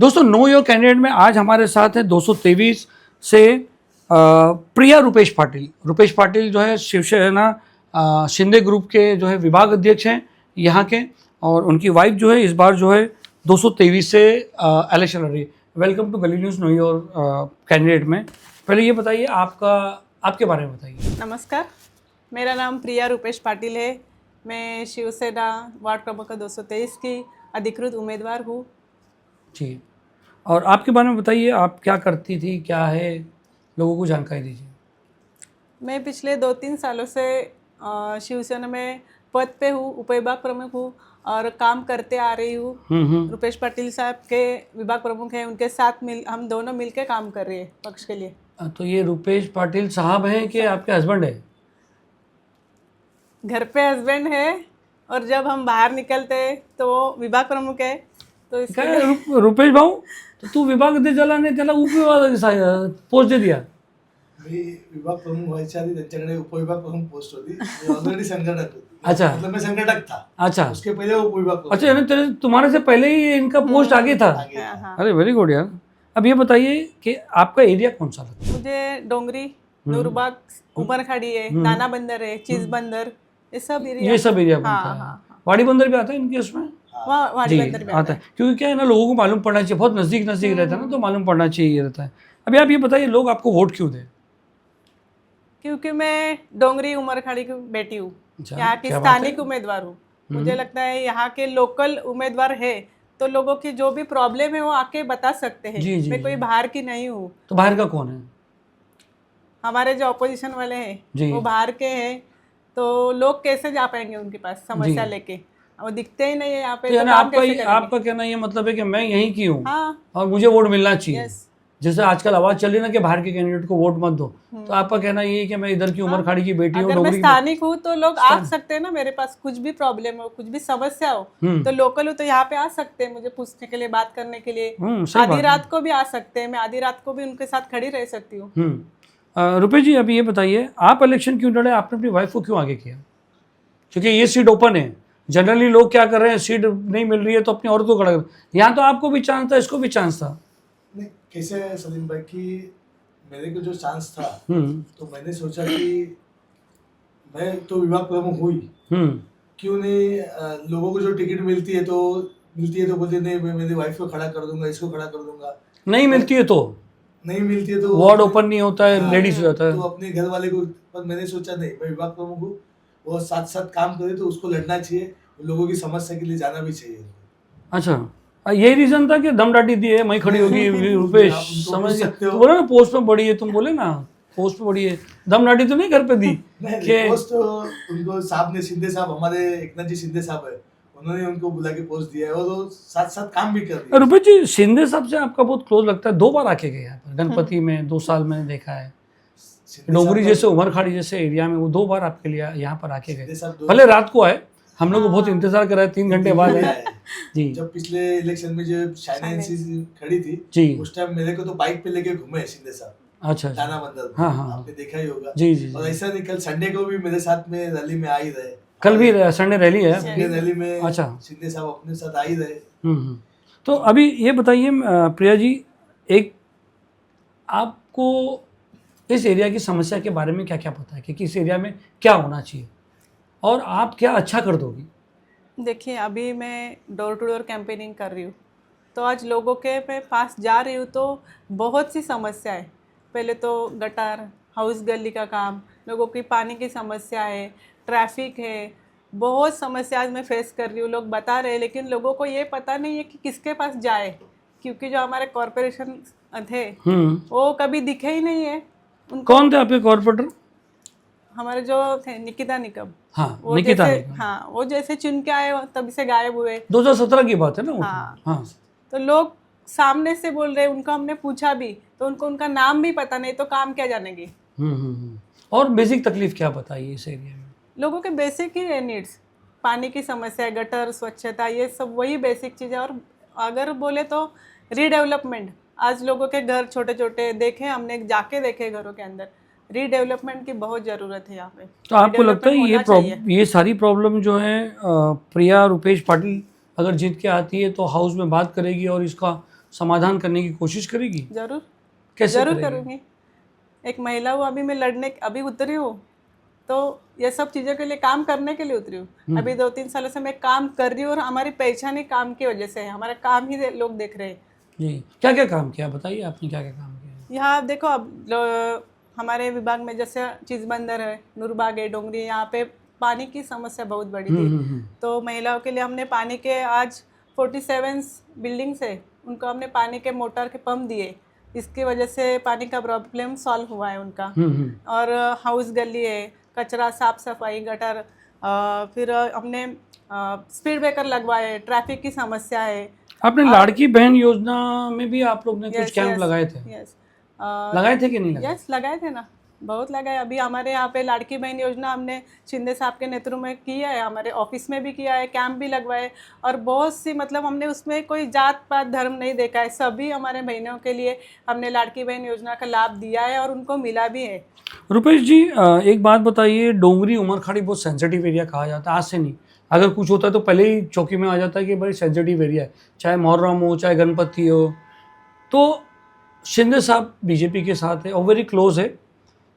दोस्तों know your candidate में आज हमारे साथ है 223 से प्रिया रुपेश पाटिल। रुपेश पाटिल जो है शिवसेना शिंदे ग्रुप के जो है विभाग अध्यक्ष हैं यहाँ के, और उनकी वाइफ जो है इस बार जो है 223 से इलेक्शन लड़ रही है। वेलकम टू गली न्यूज़ नो योर कैंडिडेट में। पहले ये बताइए आपके बारे में बताइए। नमस्कार, मेरा नाम प्रिया रुपेश पाटिल है। मैं शिवसेना वार्ड क्रमांक 223 की अधिकृत उम्मीदवार हूँ। जी, और आपके बारे में बताइए, आप क्या करती थी, क्या है, लोगों को जानकारी दीजिए। मैं पिछले 2-3 सालों से शिवसेना में पद पे हूँ, उपविभाग प्रमुख हूँ और काम करते आ रही हूँ। रुपेश पाटिल साहब के विभाग प्रमुख हैं, उनके साथ हम दोनों मिलकर काम कर रहे हैं पक्ष के लिए। तो ये रुपेश पाटिल साहब हैं कि आपके हस्बैंड है? घर पे हस्बैंड है और जब हम बाहर निकलते हैं तो वो विभाग प्रमुख है। तो काय रुपेश भाऊ, तो तू विभाग अध्यक्ष झाला नाही, त्याला उपविभाग पोस्ट दे दिया? मी विभाग प्रमुख व्हायच्या आधी त्यांच्याकडे उपविभाग प्रमुख पोस्ट होती। मी ऑलरेडी संघटक होती। अच्छा, मतलब मैं संघटक था। अच्छा, उसके पहले उपविभाग प्रमुख। अच्छा, यानी तुम्हारे से पहले ही इनका पोस्ट आगे था? हाँ। अरे वेरी गुड यार। अब ये बताइए कि आपका एरिया कौन सा लगता है? मुझे डोंगरी, नूरबाग, उमरखाड़ी है, नाना बंदर है, चीज बंदर, ये सब एरिया बनता है। वाड़ी बंदर भी आता है इनके उसमें? वाड़ी जी, बंदर भी आता है, क्योंकि क्या है ना, लोगों को मालूम पड़ना चाहिए, बहुत नज़दीक रहता है ना, तो मालूम पड़ना चाहिए रहता है। अभी आप ये बताइए, लोग आपको वोट क्यों दें? क्योंकि मैं डोंगरी उमरखाड़ी की बेटी हूँ, अच्छा, यहाँ की क्या बात है? स्थानिक उम्मीदवार हूँ। मुझे लगता है यहाँ के लोकल उम्मीदवार है तो लोगों की जो भी प्रॉब्लम है वो आके बता सकते हैं। जी, जी, मैं कोई बाहर की नहीं हूँ। तो बाहर का कौन है? हमारे जो अपोजिशन वाले हैं जी। वो बाहर के हैं, तो लोग कैसे जा पाएंगे उनके पास समस्या जी। लेके? वो दिखते ही नहीं है यहाँ पे, तो तो यानी काम कैसे करेंगे? आपका कहना ये मतलब है कि मैं यहीं की हूँ हाँ, और मुझे वोट मिलना चाहिए। यस। जैसे आजकल आवाज चल रही है ना कि बाहर के कैंडिडेट को वोट मत दो, तो आपका कहना ये है कि मैं इधर की उमरखाड़ी की बेटी हूँ, अगर मैं डोगरी स्थानिक हूँ तो लोग आ सकते हैं ना मेरे पास, कुछ भी प्रॉब्लम हो, कुछ भी समस्या हो तो लोकल हो तो यहाँ पे आ सकते हैं मुझे पूछने के लिए, बात करने के लिए। सही आधी रात को भी आ सकते हैं, मैं आधी रात को भी उनके साथ खड़ी रह सकती हूँ। रुपेश जी, अभी ये बताइए, आप इलेक्शन क्यों लड़े? आपने अपनी वाइफ को क्यों आगे किया? क्योंकि ये सीट ओपन है। जनरली लोग क्या कर रहे हैं, सीट नहीं मिल रही है तो अपनी औरत को खड़ा कर, यहाँ तो आपको भी चांस था, इसको भी चांस था। नहीं, कैसे है सलीम भाई कि मेरे को जो चांस था तो मैंने सोचा कि मैं तो विभाग प्रमुख हुई, क्यों नहीं लोगों को जो टिकट मिलती है तो बोलते नहीं मैं मेरी वाइफ को खड़ा कर दूंगा, इसको खड़ा कर दूंगा। नहीं मिलती है तो वार्ड ओपन नहीं होता है, लेडीज हो जाता है। तो अपने घर वाले को, पर मैंने सोचा नहीं, मैं विभाग प्रमुख हूँ, वो साथ साथ काम करे तो उसको लड़ना चाहिए, लोगों की समस्या के लिए जाना भी चाहिए। अच्छा, यही रीजन था कि दम डाटी दी है, मैं खड़ी होगी रुपेश, समझ गया? बोले ना पोस्ट में बड़ी है, तुम बोले ना पोस्ट में बड़ी है, दम डाटी तो नहीं घर पे दी? पोस्ट उनको साहब ने, शिंदे साहब, हमारे एकनाथ जी शिंदे साहब है, उन्होंने उनको बुला के पोस्ट दिया है और वो साथ साथ काम भी कर रही है। रुपेश जी, शिंदे साहब से आपका बहुत क्लोज लगता है, 2 बार आके गए यहाँ पर गणपति में, 2 साल मैंने देखा है। डोंगरी जैसे उमरखाड़ी जैसे एरिया में वो 2 बार आपके लिए यहाँ पर आके गए, भले रात को आए, हम लोग को बहुत इंतजार कराया, 3 घंटे बाद आए। जी, जब पिछले इलेक्शन में जो शाइनेंसी खड़ी थी जी, उस टाइम मेरे को तो बाइक पे लेके घूमे शिंदे साहब। अच्छा, नाना बंदर, हाँ, आपने देखा ही होगा। जी, जी, और ऐसा नहीं, कल संडे को भी मेरे साथ में रैली में आ ही रहे। कल भी संडे रैली है? संडे रैली में अच्छा, शिंदे साहब अपने साथ आ ही रहे। तो अभी ये बताइए प्रिया जी, एक आपको इस एरिया की समस्या के बारे में क्या क्या पता है कि किस एरिया में क्या होना चाहिए और आप क्या अच्छा कर दोगी? देखिए, अभी मैं डोर टू डोर कैंपेनिंग कर रही हूँ, तो आज लोगों के पास जा रही हूँ तो बहुत सी समस्या है। पहले तो गटर, हाउस गली का काम, लोगों की पानी की समस्या है, ट्रैफिक है, बहुत समस्या आज मैं फेस कर रही हूँ। लोग बता रहे हैं लेकिन लोगों को ये पता नहीं है कि किसके पास जाए, क्योंकि जो हमारे कॉरपोरेशन थे वो कभी दिखे ही नहीं है। कौन थे आपके कॉर्पोरेटर? हमारे जो थे निकिता निकम। हाँ, वो निकिता जैसे, निकम। हाँ, वो जैसे चुन के आए तभी से गायब हुए। 2017 की बात है ना वो? हाँ। तो लोग सामने से बोल रहे हैं, उनको हमने पूछा भी तो उनको उनका नाम भी पता नहीं, तो काम क्या जानेंगे? और बेसिक तकलीफ क्या बताइए इस एरिया में? लोगों के बेसिक ही नीड्स, पानी की समस्या है, गटर, स्वच्छता, ये सब वही बेसिक चीज़ है। और अगर बोले तो रीडेवलपमेंट, आज लोगों के घर छोटे छोटे देखे, हमने जाके देखे घरों के अंदर, रीडेवलपमेंट की बहुत ज़रूरत है यहाँ पे। तो आपको लगता है ये सारी प्रॉब्लम जो है प्रिया रुपेश पाटिल अगर जीत के आती है तो हाउस में बात करेगी और इसका समाधान करने की कोशिश करेगी? जरूर कैसे जरूर करेगी? करूँगी। एक महिला हूँ, अभी मैं अभी उतरी हूँ, तो ये सब चीज़ों के लिए काम करने के लिए उतरी हूँ। अभी 2-3 सालों से मैं काम कर रही हूँ और हमारी पहचान ही काम की वजह से है। हमारा काम ही लोग देख रहे हैं। जी, क्या क्या काम किया बताइए, आपने क्या क्या काम किया? यहाँ देखो, अब हमारे विभाग में जैसे चीज़ बंदर है, नूरबाग है, डोंगरी, यहाँ पे पानी की समस्या बहुत बड़ी थी। तो महिलाओं के लिए हमने पानी के आज 47 बिल्डिंग्स है, उनको हमने पानी के मोटर के पंप दिए। इसकी वजह से पानी का प्रॉब्लम सॉल्व हुआ है उनका। और हाउस गली है, कचरा साफ सफाई, गटर, फिर हमने स्पीड ब्रेकर लगवाए, ट्रैफिक की समस्या है। आपने लाड़की बहन योजना में भी आप लोग ने कुछ कैंप लगाए थे? यस, लगाए थे कि नहीं लगाए? यस लगाए थे ना, बहुत लगाए। अभी हमारे यहाँ पे लाड़की बहन योजना हमने शिंदे साहब के नेतृत्व में किया है, हमारे ऑफिस में भी किया है, कैंप भी लगवाए। और बहुत सी, मतलब हमने उसमें कोई जात पात धर्म नहीं देखा है, सभी हमारे बहनों के लिए हमने लाड़की बहन योजना का लाभ दिया है और उनको मिला भी है। रुपेश जी, एक बात बताइए, डोंगरी उमरखाड़ी बहुत सेंसिटिव एरिया कहा जाता है, आज से नहीं, अगर कुछ होता है तो पहले ही चौकी में आ जाता है कि भाई सेंसिटिव एरिया है, चाहे मुहर्रम हो चाहे गणपति हो। तो शिंदे साहब बीजेपी के साथ है और वेरी क्लोज है,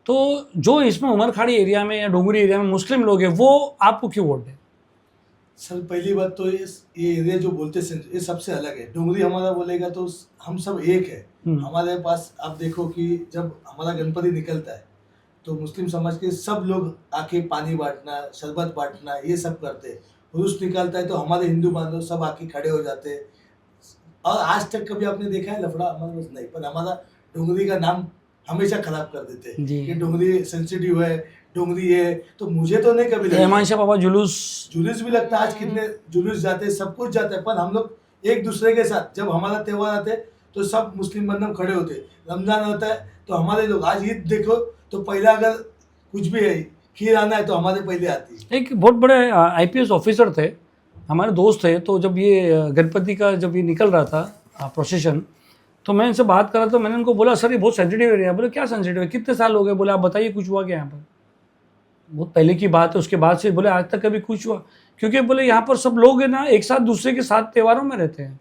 तो जो इसमें उमरखाड़ी एरिया में या डोंगरी एरिया में मुस्लिम लोग हैं वो आपको क्यों वोट दें? सर पहली बात तो ये एरिया जो बोलते हैं ये सबसे अलग है। डोंगरी हमारा बोलेगा तो हम सब एक है। हमारे पास आप देखो कि जब हमारा गणपति निकलता है तो मुस्लिम समाज के सब लोग आके पानी बांटना, शरबत बांटना, ये सब करते हैं। जुलूस निकलता है तो हमारे हिंदू बांधव सब आके खड़े हो जाते हैं। और आज तक कभी आपने देखा है लफड़ा? हमारे पास नहीं, पर हमारा डोंगरी का नाम हमेशा खराब कर देते हैं कि डोंगरी सेंसिटिव है, डोंगरी है। तो मुझे तो नहीं कभी रहमान शाह बाबा जुलूस भी लगता है, आज कितने जुलूस जाते हैं, सब कुछ जाता है, पर हम लोग एक दूसरे के साथ जब हमारा त्यौहार आते हैं तो सब मुस्लिम बंधु खड़े होते हैं। रमजान होता है तो हमारे लोग, आज ईद देखो तो पहला अगर कुछ भी है खीर आना है तो हमारे पहले आती है। एक बहुत बड़े IPS ऑफिसर थे, हमारे दोस्त थे, तो जब ये गणपति का जब ये निकल रहा था प्रोसेशन, तो मैं इनसे बात कर रहा था, मैंने उनको बोला सर ये बहुत सेंसिटिव एरिया है। बोले क्या सेंसिटिव है, कितने साल हो गए? बोले आप बताइए कुछ हुआ क्या यहाँ पर? बहुत पहले की बात है, उसके बाद से बोले आज तक कभी कुछ हुआ? क्योंकि बोले यहाँ पर सब लोग है ना एक साथ दूसरे के साथ त्योहारों में रहते हैं।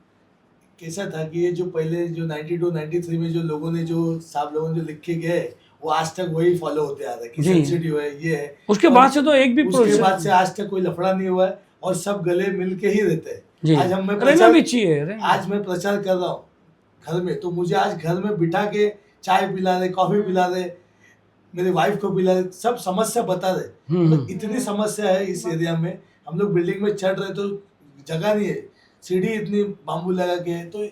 कैसा था कि ये जो पहले जो 92-93 में जो लोगों ने जो साहब लोगों ने जो लिख के गए वो आज तक वही फॉलो होते आ रहे कि सेंसिटिव है, ये है। उसके बाद से तो एक भी उसके बाद से आज तक कोई लफड़ा नहीं हुआ है और सब गले मिल के ही रहते हैं। आज हम आज मैं प्रचार कर रहा हूँ घर में, तो मुझे आज घर में बिठा के चाय पिला रहे, कॉफी पिला रहे, मेरी वाइफ को पिला रहे, सब समस्या बता रहे। तो इतनी समस्या है इस एरिया में। हम लोग बिल्डिंग में चढ़ रहे तो जगह नहीं है, सीढ़ी इतनी बाम्बू लगा के है, तो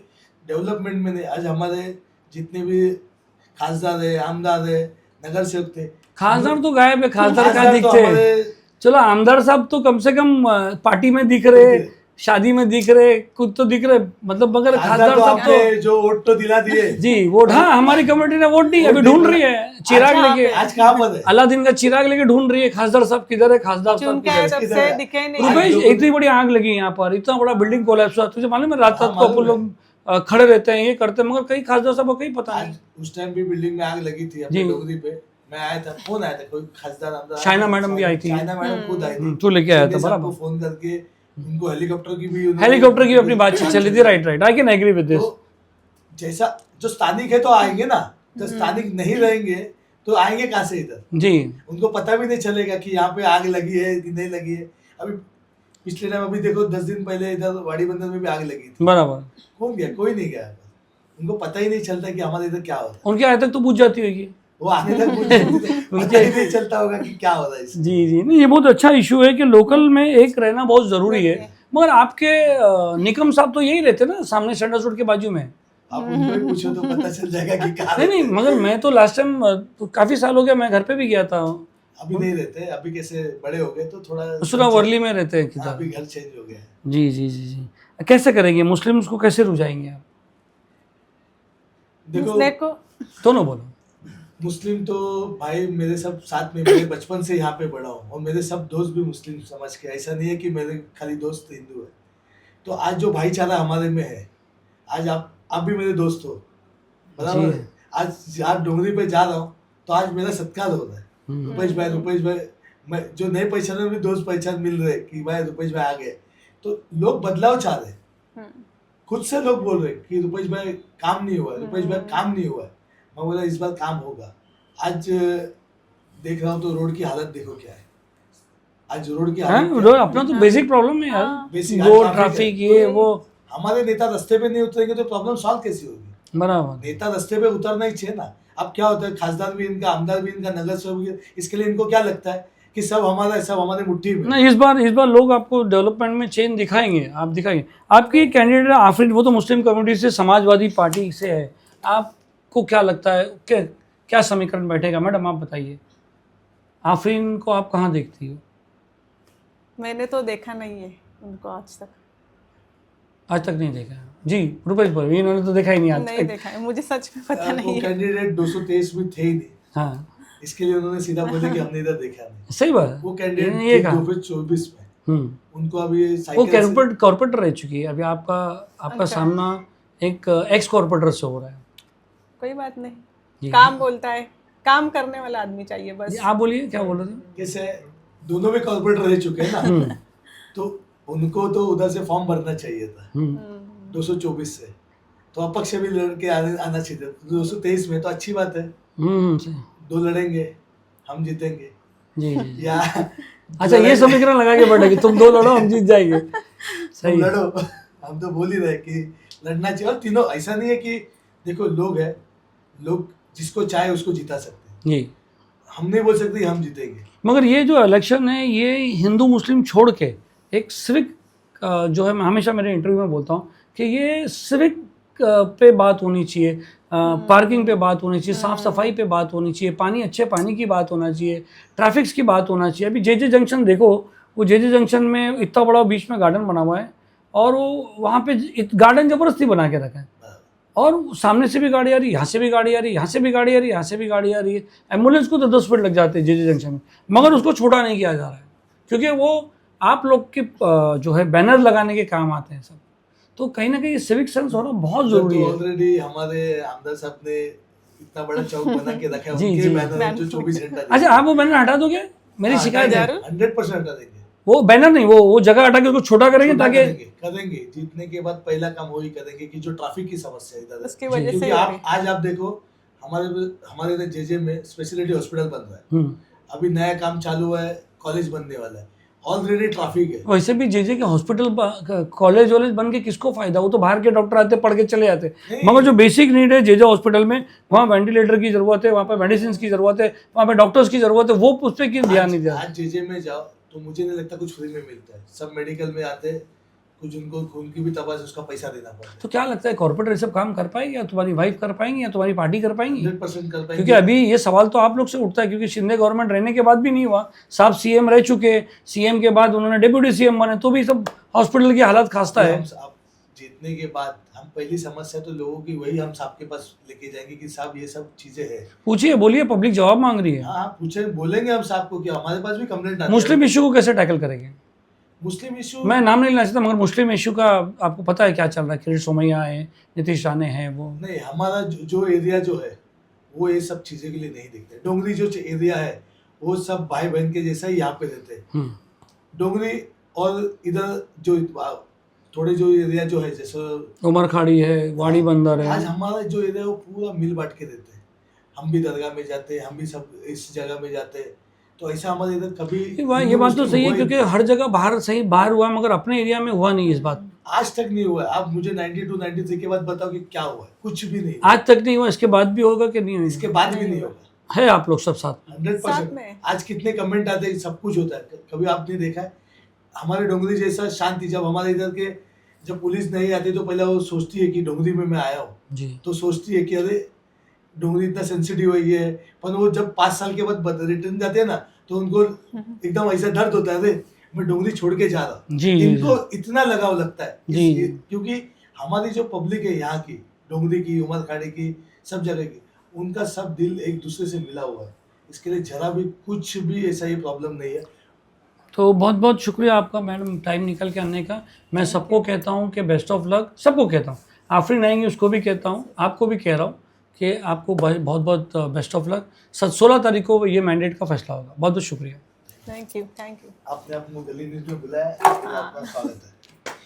डेवलपमेंट में नहीं। आज हमारे जितने भी खासदार है, आमदार है, नगर सेवक थे, खासदार तो गायब है, खासदार का दिखते हैं। चलो आमदार साहब तो कम से कम पार्टी में दिख रहे, शादी में दिख रहे, कुछ तो दिख रहे, मतलब मगर खासदार साहब तो जो वोट तो दिला दिए जी, वोट, हाँ हमारी कमेटी ने वोट दी, अभी ढूंढ रही है चिराग लेके। आज कहाँ पर है? अलादीन का चिराग लेके ढूंढ रही है खासदार साहब किधर है, खासदार साहब रुपेश इतनी बड़ी आग लगी यहाँ पर, इतना बड़ा बिल्डिंग कोलैप्स हुआ, तुझे मालूम है? रात रात को अपन लोग खड़े रहते हैं, ये करते हैं, मगर कई खासदार साहब को कहीं पता नहीं। उस टाइम भी बिल्डिंग में आग लगी थी अपनी डोगरी पे, मैं आया था, फोन आया था, कोई खासदार आमदार, शाइना मैडम भी आई थी, शाइना मैडम खुद आई थी, तू लेके आया था बराबर, फोन करके उनको हेलीकॉप्टर की भी अपनी बातचीत चली थी। Right, I can agree with this. जैसा जो स्थानिक है तो आएंगे ना, तो स्थानिक नहीं रहेंगे तो आएंगे कहाँ से इधर? जी, उनको पता भी नहीं चलेगा कि यहाँ पे आग लगी है कि नहीं लगी है। अभी पिछले टाइम अभी देखो 10 दिन पहले इधर वाड़ी बंदर में भी आग लगी थी, बराबर, कौन गया? कोई नहीं गया। उनको पता ही नहीं चलता कि हमारे इधर क्या होता है। उनके आने तक तो पूछ जाती होगी, वो आने तक पता ही नहीं चलता होगा कि क्या हो रहा है। जी, नहीं ये बहुत अच्छा इशू है कि लोकल में एक रहना बहुत जरूरी है। मगर आपके निकम साहब तो यही रहते ना, सामने सेंटर रोड के बाजू में। आप उनको ही पूछो तो पता चल जाएगा कि क्या। नहीं, मगर मैं तो लास्ट टाइम काफी साल हो गया, मैं घर पे भी गया था। अभी नहीं रहते, अभी कैसे बड़े हो गए तो थोड़ा उसका वर्ली में रहते हैं, अभी घर चेंज हो गया। जी, कैसे करेंगे? मुस्लिम्स को कैसे रुझाएंगे आप? देखो दोनों बोलो। मुस्लिम तो भाई मेरे सब साथ में, मेरे बचपन से यहाँ पे बड़ा हूँ और मेरे सब दोस्त भी मुस्लिम समझ के, ऐसा नहीं है कि मेरे खाली दोस्त हिंदू है। तो आज जो भाईचारा हमारे में है, आज आप भी मेरे दोस्त हो, बराबर। आज डोंगरी पे जा रहा हूँ तो आज मेरा सत्कार हो रहा है। रुपेश भाई, मैं जो नए पहचान भी दोस्त पहचान मिल रहे कि भाई रुपेश भाई आ गए, तो लोग बदलाव चाह रहे। खुद से लोग बोल रहे कि रुपेश भाई काम नहीं हुआ, रुपेश भाई काम नहीं हुआ। मैं बोला इस बार काम होगा। आज देख रहा हूँ तो रोड की हालत देखो क्या है। आज रोड की हालत क्या रोड है? अपना तो बेसिक प्रॉब्लम है यार, Basic, रोड आज ट्रैफिक है। ये वो हमारे नेता रास्ते पे नहीं उतरेंगे तो प्रॉब्लम सॉल्व कैसी होगी? बराबर। नेता रास्ते पे उतरना ही चाहिए ना। अब क्या होता है, खासदार भी इनका, आमदार भी इनका, नगर सेवक भी, इसके लिए इनको क्या लगता है कि सब हमारा है, सब हमारे मुट्ठी में। ना इस बार लोग आपको डेवलपमेंट में चेंज दिखाएंगे, आप दिखाएंगे। आपकी कैंडिडेट आफरीन, वो तो मुस्लिम कम्युनिटी से, समाजवादी पार्टी से है, आपको क्या लगता है क्या समीकरण बैठेगा? मैडम आप बताइए, आफरीन को आप कहाँ देखती हो? मैंने तो देखा नहीं है उनको आज तक नहीं देखा है। जी रुपेश भाई, इन्होंने तो देखा ही नहीं आज नहीं तक। देखा है, मुझे सच में पता वो नहीं है। कैंडिडेट 223 में थे ही नहीं, हाँ इसके लिए उन्होंने सीधा बोले कि हमने इधर देखा नहीं। सही बात है। वो इन्होंने कैंडिडेट ये थे कहा। 2024 में, उनको अभी वो साइकिल से- कॉर्पोरेटर रह चुकी है, अभी आपका अच्छा। सामना एक एक्स कॉर्पोरेटर से हो रहा है। कोई बात नहीं, जी। काम बोलता है, काम करने वाला आदमी चाहिए बस। जी, आप बोलिए क्या बोल रहे थे? जैसे दोनों में कॉर्पोरेटर रह चुके हैं ना, तो उनको तो उधर से फॉर्म भरना चाहिए था 224 से, तो अपक्ष भी लड़के आना चाहिए था। 223 में तो अच्छी बात है, सही। 2 लड़ेंगे, हम जीतेंगे। जी जी। या अच्छा, ये समीकरण लगा के बैठेगी, तुम 2 लड़ो हम जीत जाएंगे। तुम सही। लड़ो, हम तो बोल ही रहे कि लड़ना चाहिए। और तीनों, ऐसा नहीं है कि देखो लोग है, लोग जिसको चाहे उसको जिता सकते हैं, जी, हम नहीं बोल सकते कि हम जीतेंगे। मगर ये जो इलेक्शन है, ये हिंदू मुस्लिम छोड़ के एक सिविक जो है, मैं हमेशा मेरे इंटरव्यू में बोलता हूँ कि ये सिविक पे बात होनी चाहिए, पार्किंग पे बात होनी चाहिए, साफ सफाई पे बात होनी चाहिए, अच्छे पानी की बात होना चाहिए, ट्रैफिक्स की बात होना चाहिए। अभी जे जंक्शन देखो, वो जे जंक्शन में इतना बड़ा बीच में गार्डन बना हुआ है, और वो वहाँ पे गार्डन जबरदस्ती बना के रखा है, और सामने से भी गाड़ी आ रही है, यहाँ से भी गाड़ी आ रही है, यहाँ से भी गाड़ी आ रही है, यहाँ से भी गाड़ी आ रही है। एम्बुलेंस को तो 10 मिनट लग जाते हैं जे जंक्शन में, मगर उसको छोटा नहीं किया जा रहा है, क्योंकि वो आप लोग के जो है बैनर लगाने के काम आते हैं सब। तो कहीं ना कहीं सिविक सेंस होना बहुत जरूरी है। ऑलरेडी हमारे आमदार साहब ने इतना बड़ा चौक बना के रखा है, जी, उनके जी। बैनर जो 24 घंटा अच्छा, आप वो बैनर हटा दोगे? मेरी शिकायत है। 100% हटा देंगे। वो बैनर नहीं, वो जगह हटा के उसको छोटा करेंगे छोटा ताकि करेंगे जीतने के बाद पहला काम वही करेंगे कि जो ट्रैफिक की समस्या है इधर, उसकी वजह से क्योंकि हो आप रही। आज आप देखो हमारे इधर जेजे में स्पेशलिटी हॉस्पिटल बन रहा है, अभी नया काम चालू हुआ है, कॉलेज बनने वाला है, ऑलरेडी ट्रैफिक है। वैसे भी जे के हॉस्पिटल कॉलेज वॉलेज बन के किसको फायदा? वो तो बाहर के डॉक्टर आते पढ़ के चले जाते, मगर जो बेसिक नीड है जे हॉस्पिटल में, वहाँ वेंटिलेटर की जरूरत है, वहाँ पे मेडिसिन की जरूरत है, वहाँ पे डॉक्टर्स की जरूरत है, वो उस पर क्यों ध्यान नहीं दिया? आज जेजे में जाओ तो मुझे नहीं लगता कुछ फ्री में मिलता है, सब मेडिकल में आते हैं, कुछ उनको खून की भी तपास उसका पैसा देना पड़ता है। तो क्या लगता है कॉर्पोरेट सब काम कर पाएगी, या तुम्हारी वाइफ कर पाएंगी, या तुम्हारी पार्टी कर पाएंगी? 100% कर पाएंगे। क्योंकि अभी ये सवाल तो आप लोग से उठता है, क्योंकि शिंदे गवर्नमेंट रहने के बाद भी नहीं हुआ, साहब सीएम रह चुके, सीएम के बाद उन्होंने डिप्यूटी सीएम बने, तो भी सब हॉस्पिटल की हालत खास्ता है। आप जीतने के बाद हम पहली समस्या तो लोगों की वही हम साहब के पास लेके जाएंगे कि साहब ये सब चीजें हैं। पूछिए, बोलिए, पब्लिक जवाब मांग रही है। हाँ पूछे, बोलेंगे हम साहब को कि हमारे पास भी कंप्लेंट आती है। मुस्लिम इशू को कैसे टैकल करेंगे? मुस्लिम इशू मैं नाम नहीं लेना चाहता, मगर मुस्लिम इशू का आपको पता है क्या चल रहा है? किरीट सोमैया है, नीतीश राणे हैं, वो नहीं, हमारा जो एरिया जो है वो ये सब चीजें के लिए नहीं दिखते। डोंगरी जो एरिया है वो सब भाई बहन के जैसा ही यहाँ पे रहते हैं। डोंगरी और इधर जो थोड़े जो एरिया जो है, जैसे उमर खाड़ी है, वाड़ी बंदर आज है, हमारा जो एरिया है वो पूरा मिल बांट के रहते हैं। हम भी दरगाह में जाते हैं, हम भी सब इस जगह में जाते हैं, तो ऐसा हमारे इधर कभी ये बात तो सही है, क्योंकि हर जगह बाहर हुआ है, मगर अपने एरिया में हुआ नहीं इस बात। आज तक नहीं हुआ है। आप मुझे 92-93 के बाद बताओ कि क्या हुआ है? कुछ भी नहीं। आज तक नहीं हुआ, इसके बाद भी होगा कि नहीं होगा? इसके बाद भी नहीं होगा। है आप लोग सब साथ 100%। आज कितने कमेंट आते हैं, सब कुछ होता है। कभी आपने देखा है हमारे डोंगरी जैसा शांति? जब हमारे इधर के जब पुलिस नहीं आती तो पहले वो सोचती है कि डोंगरी में मैं आया हूँ, जी, तो सोचती है कि अरे डोंगरी इतना सेंसिटिव है ये, पर वो जब 5 साल के बाद रिटर्न जाते हैं ना तो उनको एकदम ऐसा दर्द होता है, अरे मैं डोंगरी छोड़ के जा रहा हूँ। जी, इनको इतना लगाव लगता है जी। क्योंकि हमारी जो पब्लिक है यहाँ की, डोंगरी की, उमर खाड़ी की, सब जगह की, उनका सब दिल एक दूसरे से मिला हुआ है। इसके लिए जरा भी कुछ भी ऐसा ये प्रॉब्लम नहीं है। तो बहुत बहुत शुक्रिया आपका मैडम, टाइम निकल के आने का। मैं सबको कहता हूँ कि बेस्ट ऑफ लक, सबको कहता हूँ, आफरीन आएंगे उसको भी कहता हूँ, आपको भी कह रहा हूँ कि आपको बहुत बहुत बेस्ट ऑफ लक। 16 तारीख को ये मैंडेट का फैसला होगा। बहुत बहुत शुक्रिया। Thank you. आपने अपने गली न्यूज़ में बुलाया, आपका स्वागत है।